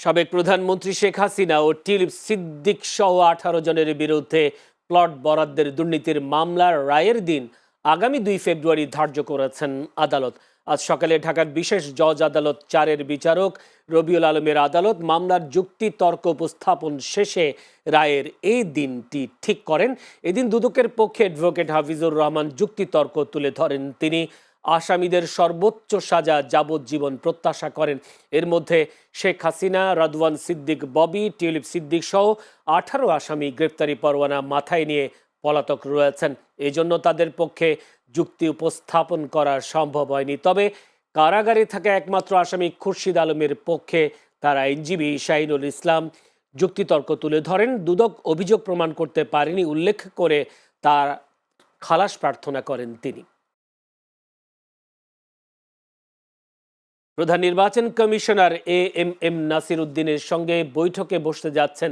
সাবেক প্রধানমন্ত্রী শেখ হাসিনা ও টিলিপ সিদ্দিক সহ 18 জনের বিরুদ্ধে প্লট বরাদ্দের দুর্নীতির মামলার রায়ের দিন আগামী 2 ফেব্রুয়ারি ধার্য করেছেন আদালত। আজ সকালে ঢাকার বিশেষ জজ আদালত 4-এর বিচারক রবিউল আলমের আদালত মামলার যুক্তি তর্ক উপস্থাপন শেষে রায়ের এই দিনটি ঠিক করেন। এদিন দুদকের পক্ষে অ্যাডভোকেট হাফিজুর রহমান যুক্তি তর্ক তুলে ধরেন। তিনি আসামিদের সর্বোচ্চ সাজা যাবজ্জীবন প্রত্যাশা করেন। এর মধ্যে শেখ হাসিনা, রাদওয়ান সিদ্দিক ববি, টিউলিপ সিদ্দিক সহ 18 আসামি গ্রেপ্তারি পরোয়ানা মাথায় নিয়ে পলাতক রয়েছেন। এজন্য তাদের পক্ষে যুক্তি উপস্থাপন করা সম্ভব হয়নি। তবে কারাগারে থাকা একমাত্র আসামি খুরশিদ আলমের পক্ষে তার আইনজীবী শাহিনুল ইসলাম যুক্তিতর্ক তুলে ধরেন। দুদক অভিযোগ প্রমাণ করতে পারেনি উল্লেখ করে তার খালাস প্রার্থনা করেন তিনি। প্রধান নির্বাচন কমিশনার এএমএম নাসির উদ্দিনের সঙ্গে বৈঠকে বসতে যাচ্ছেন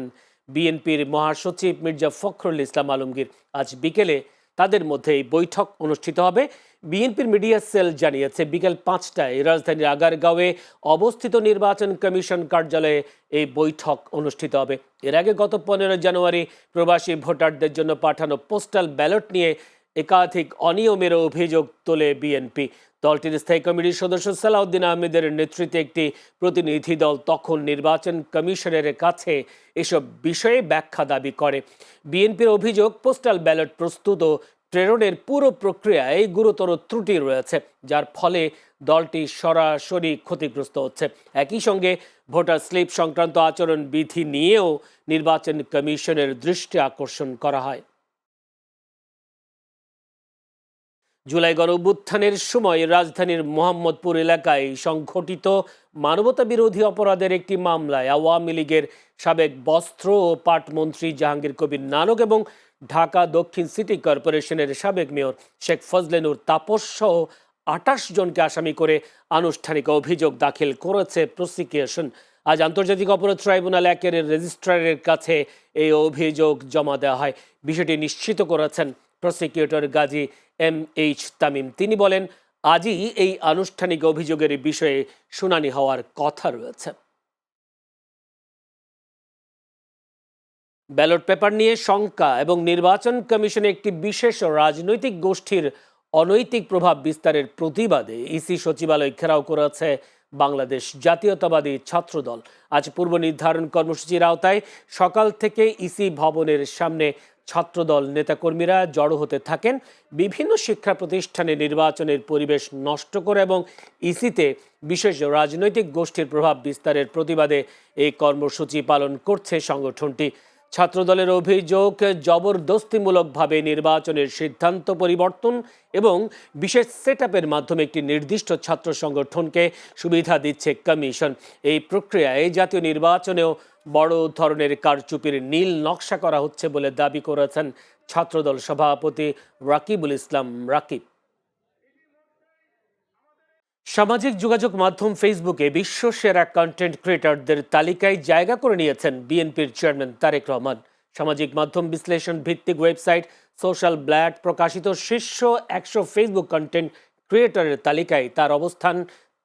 বিএনপির মহাসচিব মির্জা ফখরুল ইসলাম আলমগীর। আজ বিকেলে তাদের মধ্যে এই বৈঠক অনুষ্ঠিত হবে। বিএনপির মিডিয়া সেল জানিয়েছে বিকেল 5টায় রাজধানীর আগারগাঁওয়ে অবস্থিত নির্বাচন কমিশন কার্যালয়ে এই বৈঠক অনুষ্ঠিত হবে। এর আগে গত 15 জানুয়ারি প্রবাসী ভোটারদের জন্য পাঠানো পোস্টাল ব্যালট নিয়ে একাধিক অনিয়মের অভিযোগ তোলে বিএনপি। দলটির স্থায়ী কমিটির সদস্য সালাউদ্দিন আহমেদের নেতৃত্বে একটি প্রতিনিধি দল তখন নির্বাচন কমিশনের কাছে এসব বিষয়ে ব্যাখ্যা দাবি করে। বিএনপির অভিযোগ, পোস্টাল ব্যালট প্রস্তুত ও প্রেরণের পুরো প্রক্রিয়ায় গুরুতর ত্রুটি রয়েছে, যার ফলে দলটি সরাসরি ক্ষতিগ্রস্ত হচ্ছে। একই সঙ্গে ভোটার স্লিপ সংক্রান্ত আচরণ বিধি নিয়েও নির্বাচন কমিশনের দৃষ্টি আকর্ষণ করা হয়। জুলাই গণঅভ্যুত্থানের সময় রাজধানীর মোহাম্মদপুর এলাকায় সংঘটিত মানবতা বিরোধী অপরাধের একটি মামলায় আওয়ামী লীগের সাবেক বস্ত্র ও পাট মন্ত্রী জাহাঙ্গীর কবির নানক এবং ঢাকা দক্ষিণ সিটি কর্পোরেশনের সাবেক মেয়র শেখ ফজলে নূর তাপস সহ 28 জনকে আসামি করে আনুষ্ঠানিক অভিযোগ দাখিল করেছে প্রসিকিউশন। আজ আন্তর্জাতিক অপরাধ ট্রাইব্যুনাল 1-এর রেজিস্ট্রারের কাছে এই অভিযোগ জমা দেওয়া হয়। বিষয়টি নিশ্চিত করেছেন প্রসিকিউটর গাজী MH তামিম। তিনি বলেন, আজই এই আনুষ্ঠানিক অভিযোগের বিষয়ে শুনানি হওয়ার কথা রয়েছে। ব্যালট পেপার নিয়ে শঙ্কা এবং নির্বাচন কমিশনে একটি বিশেষ রাজনৈতিক গোষ্ঠীর অনৈতিক প্রভাব বিস্তারের প্রতিবাদে ইসি সচিবালয় ঘেরাও করেছে বাংলাদেশ জাতীয়তাবাদী ছাত্রদল। আজ পূর্ব নির্ধারণ কর্মসূচির আওতায় সকাল থেকে ইসি ভবনের সামনে ছাত্রদল নেতাকর্মীরা জড়ো হতে থাকেন। বিভিন্ন শিক্ষা প্রতিষ্ঠানে নির্বাচনের পরিবেশ নষ্ট করে এবং ইসিতে বিশেষ রাজনৈতিক গোষ্ঠীর প্রভাব বিস্তারের প্রতিবাদে এই কর্মসূচি পালন করছে সংগঠনটি। ছাত্রদলের অভিযোগ, জবরদস্তিমূলকভাবে নির্বাচনের সিদ্ধান্ত পরিবর্তন এবং বিশেষ সেটআপের মাধ্যমে একটি নির্দিষ্ট ছাত্র সংগঠনকে সুবিধা দিচ্ছে কমিশন। এই প্রক্রিয়ায় জাতীয় নির্বাচনেও বড় ধরনের কারচুপির নীল নকশা করা হচ্ছে বলে দাবি করেছেন ছাত্রদল সভাপতি রাকিবুল ইসলাম রাকিব। সামাজিক যোগাযোগ মাধ্যম ফেসবুকে বিশ্ব সেরা কন্টেন্ট ক্রিয়েটরদের তালিকায় জায়গা করে নিয়েছেন বিএনপির চেয়ারম্যান তারেক রহমান। সামাজিক মাধ্যম বিশ্লেষণ ভিত্তিক ওয়েবসাইট সোশ্যাল ব্ল্যাড প্রকাশিত শীর্ষ 100 ফেসবুক কন্টেন্ট ক্রিয়েটরের তালিকায় তার অবস্থান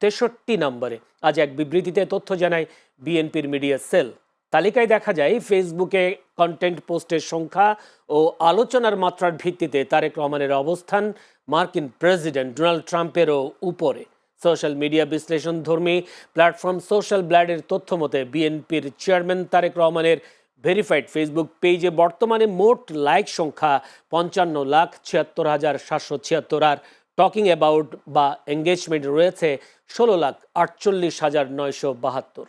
63 নম্বরে। আজ এক বিবৃতিতে তথ্য জানায় বিএনপির মিডিয়া সেল। তালিকায় দেখা যায় ফেসবুকে কন্টেন্ট পোস্টের সংখ্যা ও আলোচনার মাত্রার ভিত্তিতে তারেক রহমানের অবস্থান মার্কিন প্রেসিডেন্ট ডোনাল্ড ট্রাম্পেরও উপরে। সোশ্যাল মিডিয়া বিশ্লেষণ ধর্মী প্ল্যাটফর্ম সোশ্যাল ব্ল্যাডের তথ্য মতে বিএনপির চেয়ারম্যান তারেক রহমানের ভেরিফাইড ফেসবুক পেজে বর্তমানে মোট লাইক সংখ্যা 55,76,776 আর টকিং অ্যাবাউট বা এঙ্গেজমেন্ট রয়েছে 16,48,972।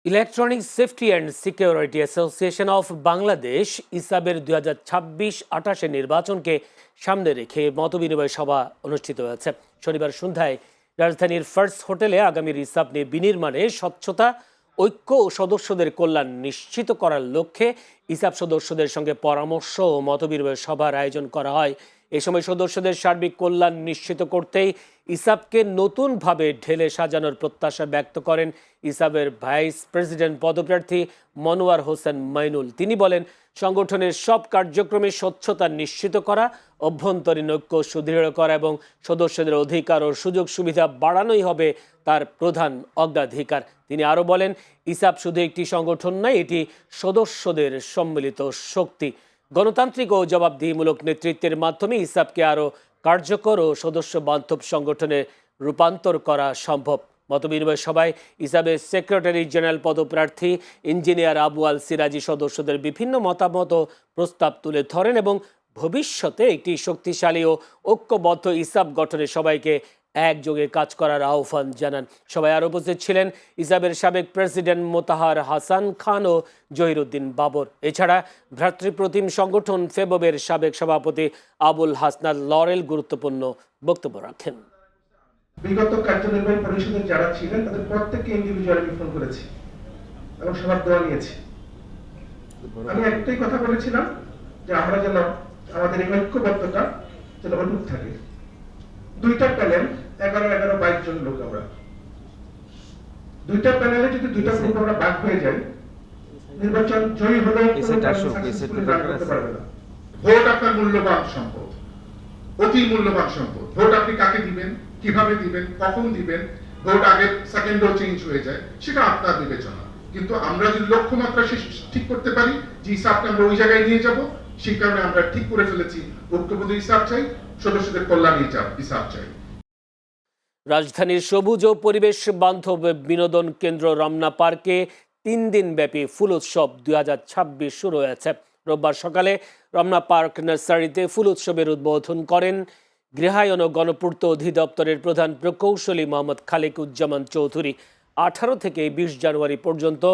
Electronic safety and security association of Bangladesh ইসাবের 2026-28 নির্বাচনকে সামনে রেখে মতবিনিময় সভা অনুষ্ঠিত হয়েছে। শনিবার সন্ধ্যায় রাজধানীর ফার্স্ট হোটেলে আগামীর ইসাব নিয়ে বিনির্মাণে স্বচ্ছতা, ঐক্য ও সদস্যদের কল্যাণ নিশ্চিত করার লক্ষ্যে ইসাব সদস্যদের সঙ্গে পরামর্শ ও মতবিনিময় সভার আয়োজন করা হয়। এ সময় সদস্যদের সার্বিক কল্যাণ নিশ্চিত করতেই ইসাবকে নতুনভাবে ঢেলে সাজানোর প্রত্যাশা ব্যক্ত করেন ইসাবের ভাইস প্রেসিডেন্ট পদপ্রার্থী মনোয়ার হোসেন মাইনুল। তিনি বলেন, সংগঠনের সব কার্যক্রমে স্বচ্ছতা নিশ্চিত করা, অভ্যন্তরীণ ঐক্য সুদৃঢ় করা এবং সদস্যদের অধিকার ও সুযোগ সুবিধা বাড়ানোই হবে তার প্রধান অগ্রাধিকার। তিনি আরও বলেন, ইসাব শুধু একটি সংগঠন নয়, এটি সদস্যদের সম্মিলিত শক্তি। গণতান্ত্রিক ও জবাবদিহিমূলক নেতৃত্বের মাধ্যমে ইসাবকে আরও কার্যকর ও সদস্য বান্ধব সংগঠনে রূপান্তর করা সম্ভব। মতবিনিময় সভায় ইসাবের সেক্রেটারি জেনারেল পদপ্রার্থী ইঞ্জিনিয়ার আবু আল সিরাজি সদস্যদের বিভিন্ন মতামত ও প্রস্তাব তুলে ধরেন এবং ভবিষ্যতে একটি শক্তিশালী ও ঐক্যবদ্ধ ইসাব গঠনে সবাইকে একযোগে কাজ করার আহ্বান জানান। সবাই আরও উপস্থিত ছিলেন ইসাবের সাবেক প্রেসিডেন্ট মোতাহার হাসান খান ও জহিরুদ্দিন বাবর। এছাড়া ভ্রাতৃপ্রতিম সংগঠন ফেববের সাবেক সভাপতি আবুল হাসনাত লরেল গুরুত্বপূর্ণ বক্তব্য রাখেন। বিগত কার্যনির্বাহী পরিষদের যারা ছিলেন তাদের প্রত্যেককে ইন্ডিভিজুয়ালি ফোন করেছি এবং সবার দোয়া নিয়েছি। আমি একটাই কথা বলেছিলাম যে আমরা যেন আমাদের এই ঐক্যবদ্ধতা যেন অটুট থাকে। দুইটা প্যানেল 11-22 জন লোক, আমরা দুইটা প্যানেলে যদি দুইটা গ্রুপ আমরা ভাগ হয়ে যাই, নির্বাচন জয়ী হলে করতে পারবে না। ভোট আপনার মূল্যবান সম্পদ, অতি মূল্যবান সম্পদ। ভোট আপনি কাকে দিবেন, কিভাবে দিবেন, কখন দিবেন, ভোট আগে সেকেন্ডও চেঞ্জ হয়ে যায়, সেটা আপনার বিবেচনা। কিন্তু আমরা যদি লক্ষ্যমাত্রা ঠিক করতে পারি যে হিসাবকে আমরা ওই জায়গায় নিয়ে যাব, সেই কারণে আমরা ঠিক করে ফেলেছি ঐক্যবদ্ধ হিসাব চাই, সদস্যদের কল্যাণ হিসাব চাই। রাজধানীর সবুজ ও পরিবেশ বান্ধব বিনোদন কেন্দ্র রমনা পার্কে 3 দিন ব্যাপী ফুল উৎসব 2026 শুরু হয়েছে। রোববার সকালে রমনা পার্ক নার্সারিতে ফুল উৎসবের উদ্বোধন করেন গৃহায়ন ও গণপূর্ত অধিদপ্তরের প্রধান প্রকৌশলী মোহাম্মদ খালেকুজ্জামান চৌধুরী। 18 থেকে 20 জানুয়ারি পর্যন্ত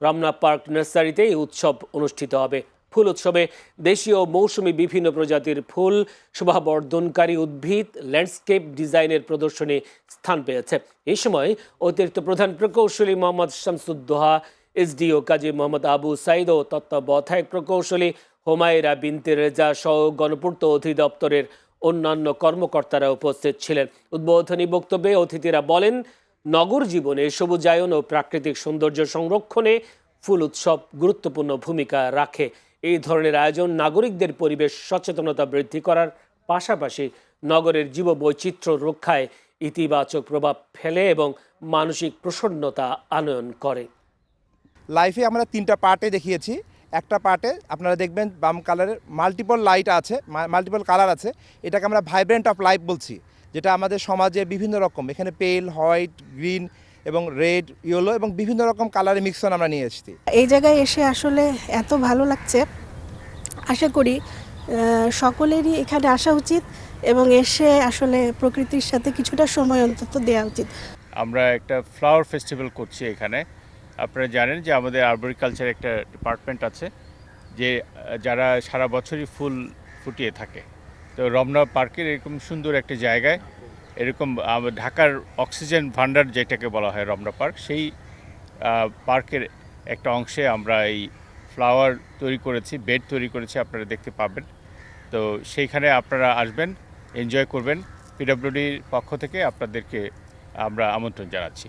রমনা পার্ক নার্সারিতে এই উৎসব অনুষ্ঠিত হবে। ফুল উৎসবে দেশীয় ও মৌসুমী বিভিন্ন প্রজাতির ফুল, শোভাবর্ধনকারী উদ্ভিদ, ল্যান্ডস্কেপ ডিজাইনের প্রদর্শনী স্থান পেয়েছে। এই সময় অতিরিক্ত প্রধান প্রকৌশলী মোহাম্মদ শামসুদ্দোহা, এসডিও কাজী মোহাম্মদ আবু সাইদ ও তত্ত্বাবধায়ক প্রকৌশলী হোমায়রা বিনতে রেজা সহ গণপূর্ত অধিদপ্তরের অন্যান্য কর্মকর্তারা উপস্থিত ছিলেন। উদ্বোধনী বক্তব্যে অতিথিরা বলেন, নগর জীবনে সবুজায়ন ও প্রাকৃতিক সৌন্দর্য সংরক্ষণে ফুল উৎসব গুরুত্বপূর্ণ ভূমিকা রাখে। এই ধরনের আয়োজন নাগরিকদের পরিবেশ সচেতনতা বৃদ্ধি করার পাশাপাশি নগরের জীববৈচিত্র্য রক্ষায় ইতিবাচক প্রভাব ফেলে এবং মানসিক প্রসন্নতা আনয়ন করে। লাইফে আমরা 3টা পার্টে দেখিয়েছি। একটা পার্টে আপনারা দেখবেন বাম কালারের মাল্টিপল লাইট আছে, মাল্টিপল কালার আছে, এটাকে আমরা ভাইব্রেন্ট অফ লাইফ বলছি, যেটা আমাদের সমাজে বিভিন্ন রকম, এখানে পেল, হোয়াইট, গ্রিন এবং রেড, ইয়েলো এবং বিভিন্ন রকম কালারের মিক্সন আমরা নিয়ে এসেছি। এই জায়গায় এসে আসলে এত ভালো লাগছে, আশা করি সকলেরই এখানে আসা উচিত এবং এসে আসলে প্রকৃতির সাথে কিছুটা সময় অন্তত দেওয়া উচিত। আমরা একটা ফ্লাওয়ার ফেস্টিভ্যাল করছি এখানে। আপনারা জানেন যে আমাদের আরবরিকালচার একটা ডিপার্টমেন্ট আছে যে যারা সারা বছরই ফুল ফুটিয়ে থাকে। তো রমনা পার্কের এরকম সুন্দর একটা জায়গায়, এরকম ঢাকার অক্সিজেন ভান্ডার যেটাকে বলা হয় রমনা পার্ক, সেই পার্কের একটা অংশে আমরা এই ফ্লাওয়ার তৈরি করেছি, বেড তৈরি করেছি, আপনারা দেখতে পাবেন। তো সেইখানে আপনারা আসবেন, এনজয় করবেন। পিডব্লিউডির পক্ষ থেকে আপনাদেরকে আমরা আমন্ত্রণ জানাচ্ছি।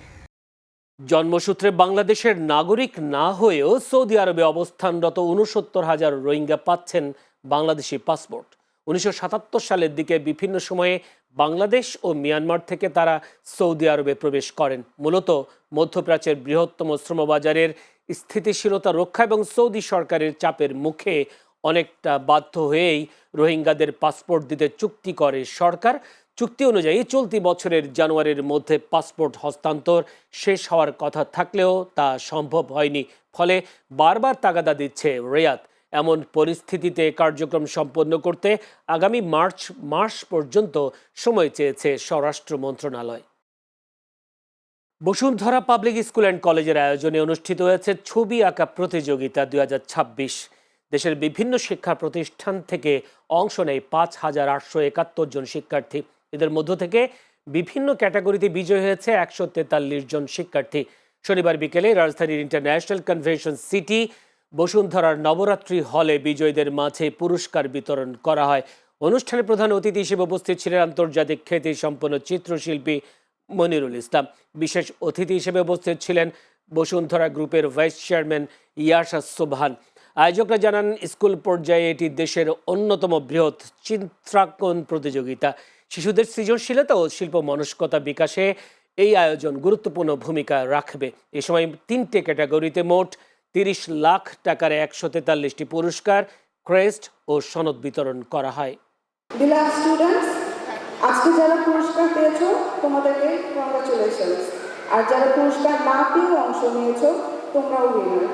জন্মসূত্রে বাংলাদেশের নাগরিক না হয়েও সৌদি আরবে অবস্থানরত ৬৯,০০০ রোহিঙ্গা পাচ্ছেন বাংলাদেশি পাসপোর্ট। 1977 সালের দিকে বিভিন্ন সময়ে বাংলাদেশ ও মিয়ানমার থেকে তারা সৌদি আরবে প্রবেশ করেন। মূলত মধ্যপ্রাচ্যের বৃহত্তম শ্রমবাজারের স্থিতিশীলতা রক্ষা এবং সৌদি সরকারের চাপের মুখে অনেকটা বাধ্য হয়েই রোহিঙ্গাদের পাসপোর্ট দিতে চুক্তি করে সরকার। চুক্তি অনুযায়ী চলতি বছরের জানুয়ারির মধ্যে পাসপোর্ট হস্তান্তর শেষ হওয়ার কথা থাকলেও তা সম্ভব হয়নি, ফলে বারবার তাগাদা দিচ্ছে রিয়াদ। এমন পরিস্থিতিতে কার্যক্রম সম্পন্ন করতে আগামী মার্চ মাস পর্যন্ত সময় চেয়েছে স্বরাষ্ট্র মন্ত্রণালয়। বসুন্ধরা পাবলিক স্কুল অ্যান্ড কলেজের আয়োজনে অনুষ্ঠিত হয়েছে ছবি আঁকা প্রতিযোগিতা 2026। দেশের বিভিন্ন শিক্ষা প্রতিষ্ঠান থেকে অংশ নেয় 5,871 জন শিক্ষার্থী। এদের মধ্য থেকে বিভিন্ন ক্যাটাগরিতে বিজয়ী হয়েছে 143 জন শিক্ষার্থী। শনিবার বিকেলে রাজধানীর ইন্টারন্যাশনাল কনভেনশন সিটি বসুন্ধরার নবরাত্রি হলে বিজয়ীদের মাঝে পুরস্কার বিতরণ করা হয়। অনুষ্ঠানে প্রধান অতিথি হিসেবে উপস্থিত ছিলেন আন্তর্জাতিক খ্যাতি সম্পন্ন চিত্রশিল্পী মনিরুল ইসলাম। বিশেষ অতিথি হিসেবে উপস্থিত ছিলেন বসুন্ধরা গ্রুপের ভাইস চেয়ারম্যান ইয়াশা সোবহান। আয়োজকরা জানান, স্কুল পর্যায়ে এটি দেশের অন্যতম বৃহৎ চিত্রাঙ্কন প্রতিযোগিতা। শিশুদের সৃজনশীলতা ও শিল্প মনস্কতা বিকাশে এই আয়োজন গুরুত্বপূর্ণ ভূমিকা রাখবে। এ সময় 3টে ক্যাটাগরিতে মোট 30 লাখ টাকার 143টি পুরস্কার, ক্রেস্ট ও সনদ বিতরণ করা হয়। Beloved students, আজকে যারা পুরস্কার পেয়েছো তোমাদেরকে কংগ্রাচুলেশনস, আর যারা পুরস্কার না পেয়ে অংশ নিয়েছো তোমরাও উইনার।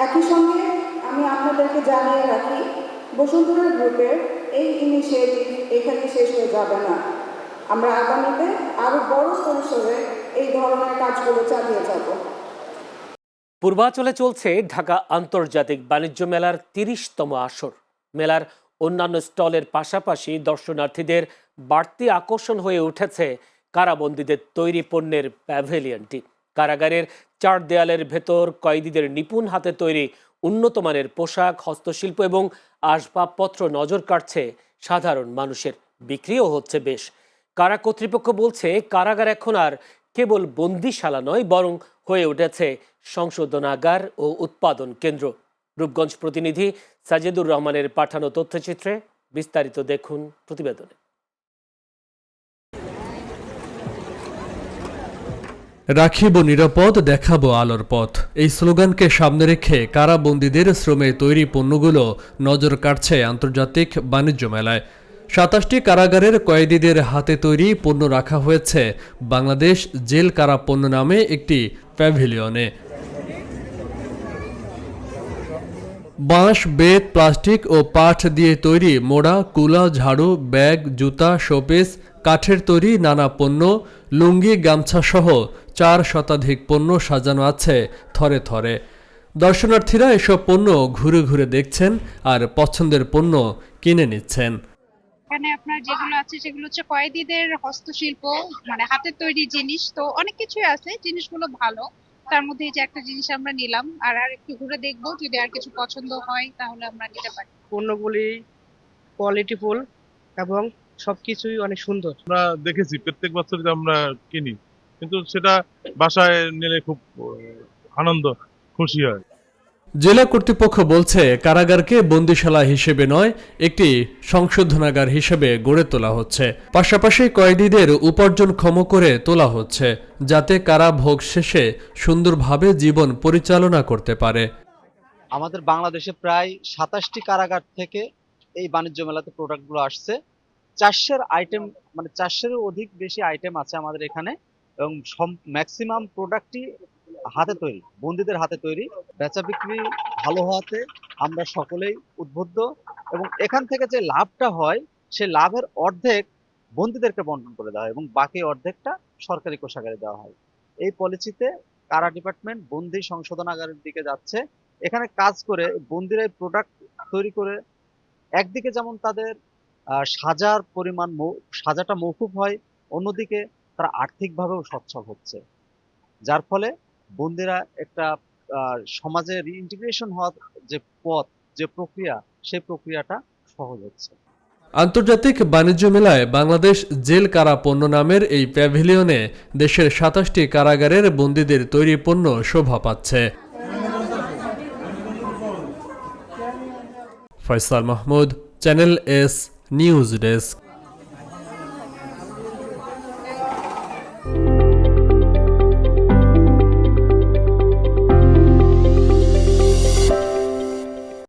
একই সঙ্গে আমি আপনাদেরকে জানিয়ে রাখি, বসুন্ধরা গ্রুপের এই ইনিশিয়েটিভ এখানে শেষ হয়ে যাবে না। আমরা আগামীতে আরো বড় পরিসরে এই ধরনের কাজগুলো চালিয়ে যাব। পূর্বাঞ্চলে চলছে ঢাকা আন্তর্জাতিক বাণিজ্য মেলার 30তম আসর। মেলার অন্যান্য স্টলের পাশাপাশি দর্শনার্থীদের বাড়তি আকর্ষণ হয়ে উঠেছে কারাবন্দীদের তৈরি পণ্যের প্যাভিলিয়নটি। কারাগারের 4 দেয়ালের ভেতর কয়েদিদের নিপুণ হাতে তৈরি উন্নত মানের পোশাক, হস্তশিল্প এবং আসবাবপত্র নজর কাটছে সাধারণ মানুষের। বিক্রিও হচ্ছে বেশ। কারা কর্তৃপক্ষ বলছে, কারাগার এখন আর কেবল বন্দিশালা নয়, বরং হয়ে উঠেছে সংশোধনাগার ও উৎপাদন কেন্দ্র। রূপগঞ্জ প্রতিনিধি সাজেদুর রহমানের পাঠানো তথ্যচিত্রে বিস্তারিত দেখুন প্রতিবেদনে। রাখিব নিরাপদ, দেখাবো আলোর পথ, এই স্লোগানকে সামনে রেখে কারাবন্দীদের শ্রমে তৈরি পণ্যগুলো নজর কাটছে আন্তর্জাতিক বাণিজ্য মেলায়। 27টি কারাগারের কয়েদিদের হাতে তৈরি পণ্য রাখা হয়েছে বাংলাদেশ জেল কারা পণ্য নামে একটি প্যাভিলিয়নে। বাঁশ, বেত, প্লাস্টিক ও পাট দিয়ে তৈরি মোড়া, কুলা, ঝাড়ু, ব্যাগ, জুতা, শোপিস, কাঠের তৈরি নানা পণ্য, লুঙ্গি, গামছা সহ 4 শতাধিক পণ্য সাজানো আছে থরে থরে। দর্শনার্থীরা এসব পণ্য ঘুরে ঘুরে দেখছেন আর পছন্দের পণ্য কিনে নিচ্ছেন। এখানে আপনার যেগুলো আছে সেগুলো হচ্ছে কয়েদিদের হস্তশিল্প, মানে হাতের তৈরি জিনিস। তো অনেক কিছুই আছে, জিনিসগুলো ভালো। তার মধ্যে এই যে একটা জিনিস আমরা নিলাম, আর একটু ঘুরে দেখবো, যদি আর কিছু পছন্দ হয় তাহলে আমরা নিতে পারি। পণ্যগুলি কোয়ালিটিফুল এবং সবকিছুই অনেক সুন্দর। আমরা দেখেছি প্রত্যেক বছরই আমরা কিনি, কিন্তু সেটা বাসায় নিলে খুব আনন্দ, খুশি হয়। জেলা কর্তৃপক্ষ বলছে, কারাগারকে বন্দিশালা হিসেবে নয়, একটি সংশোধনাগার হিসেবে গড়ে তোলা হচ্ছে। পাশাপাশি কয়েদিদের উপার্জনক্ষম করে তোলা হচ্ছে, যাতে কারাভোগ শেষে সুন্দরভাবে জীবন পরিচালনা করতে পারে। আমাদের বাংলাদেশে প্রায় 27টি কারাগার থেকে এই বাণিজ্য মেলাতে প্রোডাক্টগুলো আসছে। 400 আইটেম, মানে 400-এর অধিক বেশি আইটেম আছে আমাদের এখানে, এবং ম্যাক্সিমাম প্রোডাক্টই হাতে তৈরি, বন্দীদের হাতে তৈরি। বেচা বিক্রি ভালো হওয়াতে আমরা সকলেই উদ্বুদ্ধ, এবং এখান থেকে যে লাভটা হয় সেই লাভের অর্ধেক বন্দীদেরকে বন্টন করে দেওয়া হয় এবং বাকি অর্ধেকটা সরকারি কোষাগারে দেওয়া হয়। এই পলিসিতে কারা ডিপার্টমেন্ট বন্দী সংশোধনাগারের দিকে যাচ্ছে। এখানে কাজ করে বন্দীরা প্রোডাক্ট তৈরি করে একদিকে যেমন তাদের সাজার পরিমাণ, সাজাটা মৌকুফ হয়, অন্যদিকে তারা আর্থিকভাবেও সচ্ছল হচ্ছে, যার ফলে বন্দীরা একটা সমাজে রিইন্টিগ্রেশন হওয়ার যে পথ, যে প্রক্রিয়া, সেই প্রক্রিয়াটা সহজ হচ্ছে। আন্তর্জাতিক বাণিজ্য মেলায় বাংলাদেশ জেল কারা পণ্য নামের এই প্যাভিলিয়নে দেশের 27টি কারাগারের বন্দীদের তৈরি পণ্য শোভা পাচ্ছে। Faisal Mahmud, channel S news desk.